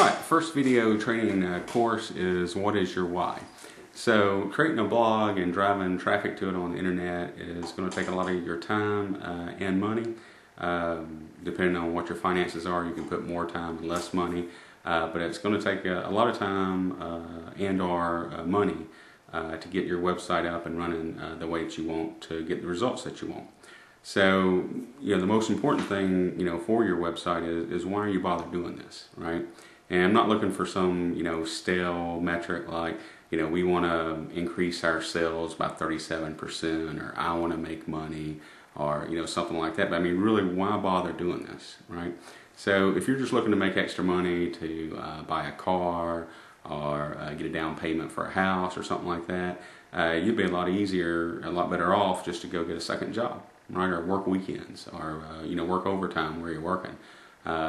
Alright, first video training course is what is your why? So creating a blog and driving traffic to it on the internet is going to take a lot of your time and money. Depending on what your finances are, you can put more time and less money, but it's going to take a lot of time and or money to get your website up and running the way that you want to get the results that you want. So, the most important thing, for your website is why are you bothered doing this, right? And I'm not looking for some, stale metric like, we want to increase our sales by 37%, or I want to make money, or, something like that. But I mean, really, why bother doing this, right? So if you're just looking to make extra money to buy a car or get a down payment for a house or something like that, you'd be a lot better off just to go get a second job, right? Or work weekends, or work overtime where you're working.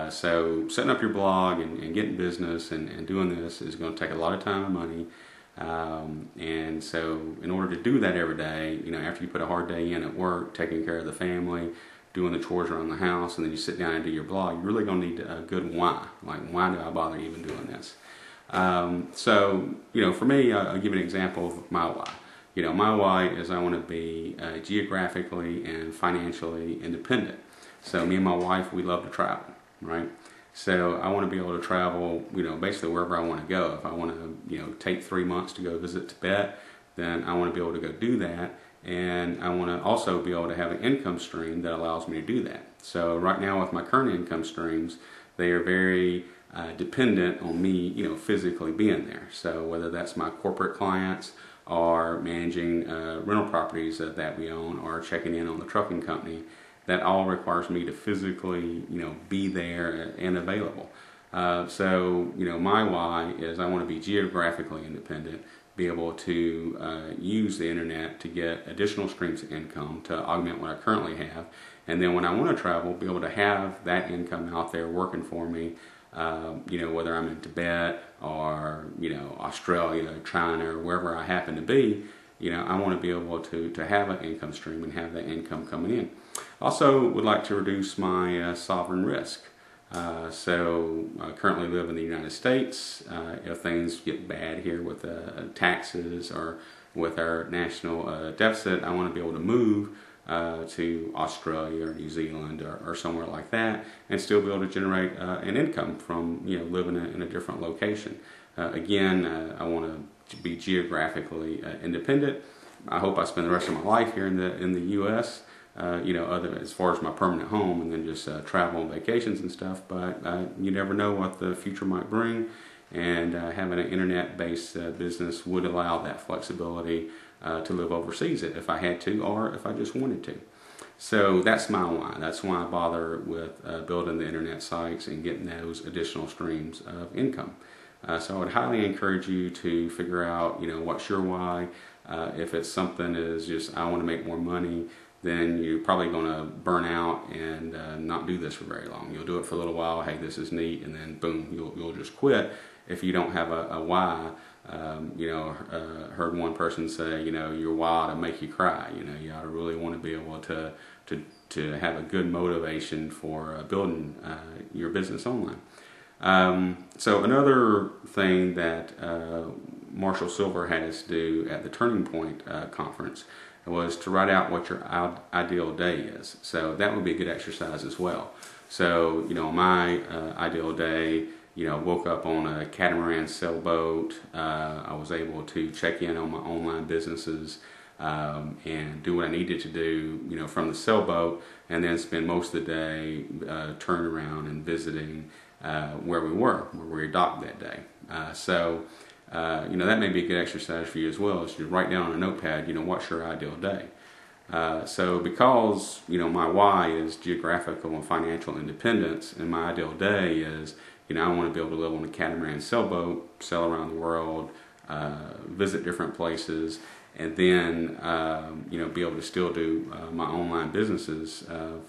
So setting up your blog and getting business and doing this is going to take a lot of time and money. And so in order to do that every day, after you put a hard day in at work, taking care of the family, doing the chores around the house, and then you sit down and do your blog, you're really going to need a good why. Like, why do I bother even doing this? So, for me, I'll give you an example of my why. My why is I want to be geographically and financially independent. So me and my wife, we love to travel, right? So I want to be able to travel, basically wherever I want to go. If I want to, take 3 months to go visit Tibet, then I want to be able to go do that. And I want to also be able to have an income stream that allows me to do that. So right now with my current income streams, they are very dependent on me, physically being there. So whether that's my corporate clients or managing rental properties that we own, or checking in on the trucking company, that all requires me to physically, be there and available. So, my why is I want to be geographically independent, be able to use the internet to get additional streams of income to augment what I currently have. And then when I want to travel, be able to have that income out there working for me, whether I'm in Tibet or, Australia, China, or wherever I happen to be, I want to be able to have an income stream and have that income coming in. Also would like to reduce my sovereign risk. So I currently live in the United States. If things get bad here with taxes or with our national deficit, I want to be able to move to Australia or New Zealand or somewhere like that, and still be able to generate an income from living in a different location. Again, I want to be geographically independent. I hope I spend the rest of my life here in the U.S. Other as far as my permanent home, and then just travel on vacations and stuff. But you never know what the future might bring, and having an internet-based business would allow that flexibility to live overseas if I had to, or if I just wanted to. So that's my why. That's why I bother with building the internet sites and getting those additional streams of income. So I would highly encourage you to figure out, what's your why. If it's something is just, I want to make more money, then you're probably going to burn out and not do this for very long. You'll do it for a little while, hey, this is neat, and then boom, you'll just quit if you don't have a why. Heard one person say, your why to make you cry. You ought to really want to be able to have a good motivation for building your business online. So another thing that Marshall Silver had us do at the Turning Point conference was to write out what your ideal day is. So that would be a good exercise as well. So, my ideal day, woke up on a catamaran sailboat. I was able to check in on my online businesses and do what I needed to do, from the sailboat, and then spend most of the day turning around and visiting where we were docked that day. That may be a good exercise for you as well, is to write down on a notepad, what's your ideal day. So because, my why is geographical and financial independence, and my ideal day is, I want to be able to live on a catamaran sailboat, sail around the world, visit different places, and then, be able to still do my online businesses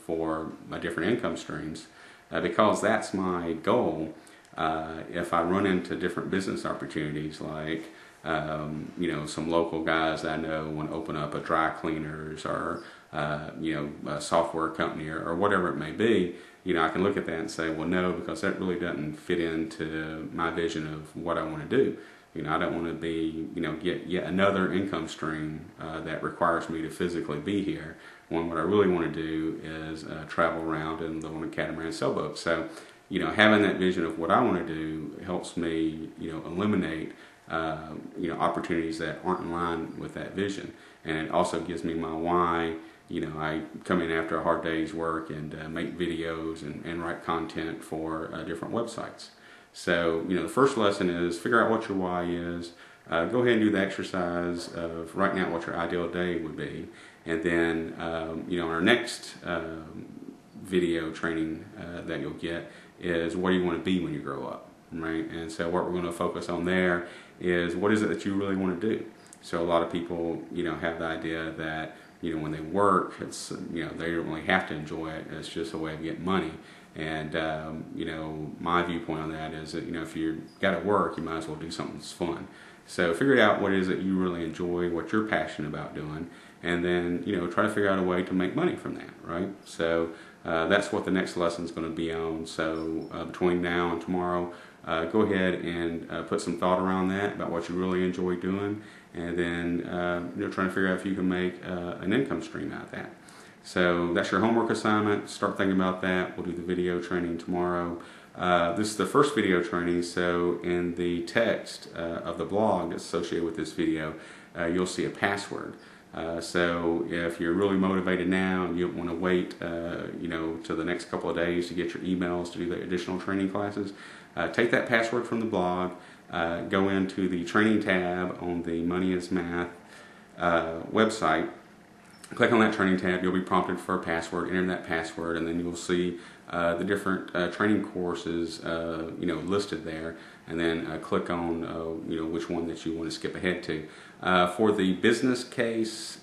for my different income streams. Because that's my goal. If I run into different business opportunities, like some local guys I know want to open up a dry cleaners or a software company or whatever it may be, I can look at that and say, well, no, because that really doesn't fit into my vision of what I want to do. I don't want to be, get yet another income stream that requires me to physically be here. What I really want to do is travel around and live on a catamaran sailboat. So, having that vision of what I want to do helps me, eliminate, opportunities that aren't in line with that vision. And it also gives me my why. I come in after a hard day's work and make videos and write content for different websites. So, the first lesson is figure out what your why is. Go ahead and do the exercise of writing out what your ideal day would be. And then, in our next video training that you'll get is what do you want to be when you grow up, right? And so what we're going to focus on there is what is it that you really want to do. So a lot of people, have the idea that, when they work, it's, they don't really have to enjoy it. It's just a way of getting money. And, my viewpoint on that is that, if you've got to work, you might as well do something that's fun. So figure out what it is that you really enjoy, what you're passionate about doing, and then, try to figure out a way to make money from that, right? So that's what the next lesson is going to be on. So between now and tomorrow, go ahead and put some thought around that, about what you really enjoy doing, and then, trying to figure out if you can make an income stream out of that. So that's your homework assignment. Start thinking about that. We'll do the video training tomorrow. This is the first video training, so in the text of the blog that's associated with this video, you'll see a password. So if you're really motivated now and you don't want to wait, to the next couple of days to get your emails to do the additional training classes, take that password from the blog, go into the training tab on the Money is Math website. Click on that training tab, you'll be prompted for a password, enter that password, and then you'll see the different training courses listed there, and then click on which one that you want to skip ahead to. For the business case,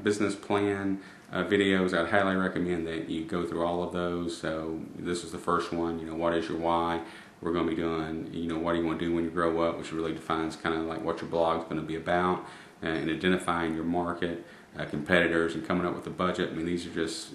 business plan videos, I'd highly recommend that you go through all of those. So this is the first one, what is your why? We're going to be doing, what do you want to do when you grow up, which really defines kind of like what your blog is going to be about, and identifying your market, competitors, and coming up with a budget. I mean, these are just,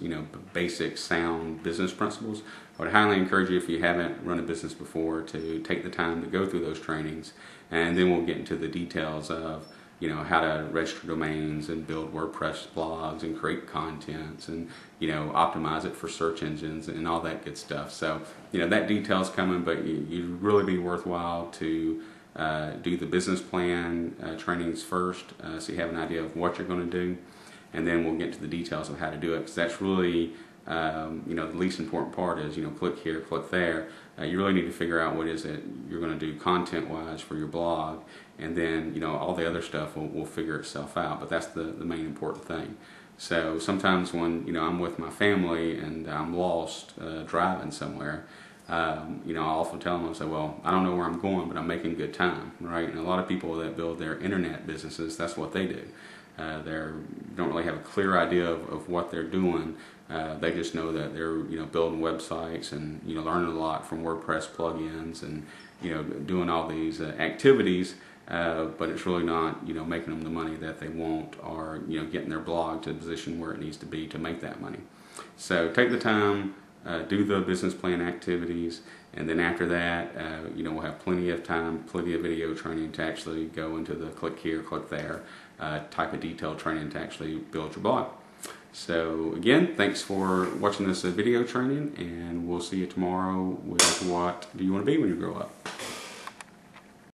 basic sound business principles. I would highly encourage you, if you haven't run a business before, to take the time to go through those trainings, and then we'll get into the details of, how to register domains and build WordPress blogs and create contents and, optimize it for search engines and all that good stuff. So, that detail's coming, but you'd really be worthwhile to do the business plan trainings first, so you have an idea of what you're going to do, and then we'll get to the details of how to do it, because that's really the least important part is, click here, click there. You really need to figure out what is it you're going to do content-wise for your blog, and then, all the other stuff will figure itself out, but that's the main important thing. So sometimes when, I'm with my family and I'm lost driving somewhere, I'll often tell them, I say, well, I don't know where I'm going, but I'm making good time, right? And a lot of people that build their internet businesses, that's what they do. They don't really have a clear idea of what they're doing. They just know that they're, building websites and, learning a lot from WordPress plugins and, doing all these activities, but it's really not, making them the money that they want, or, getting their blog to the position where it needs to be to make that money. So take the time, do the business plan activities, and then after that, we'll have plenty of time, plenty of video training to actually go into the click here, click there, type of detailed training to actually build your blog. So again, thanks for watching this video training, and we'll see you tomorrow with what do you want to be when you grow up.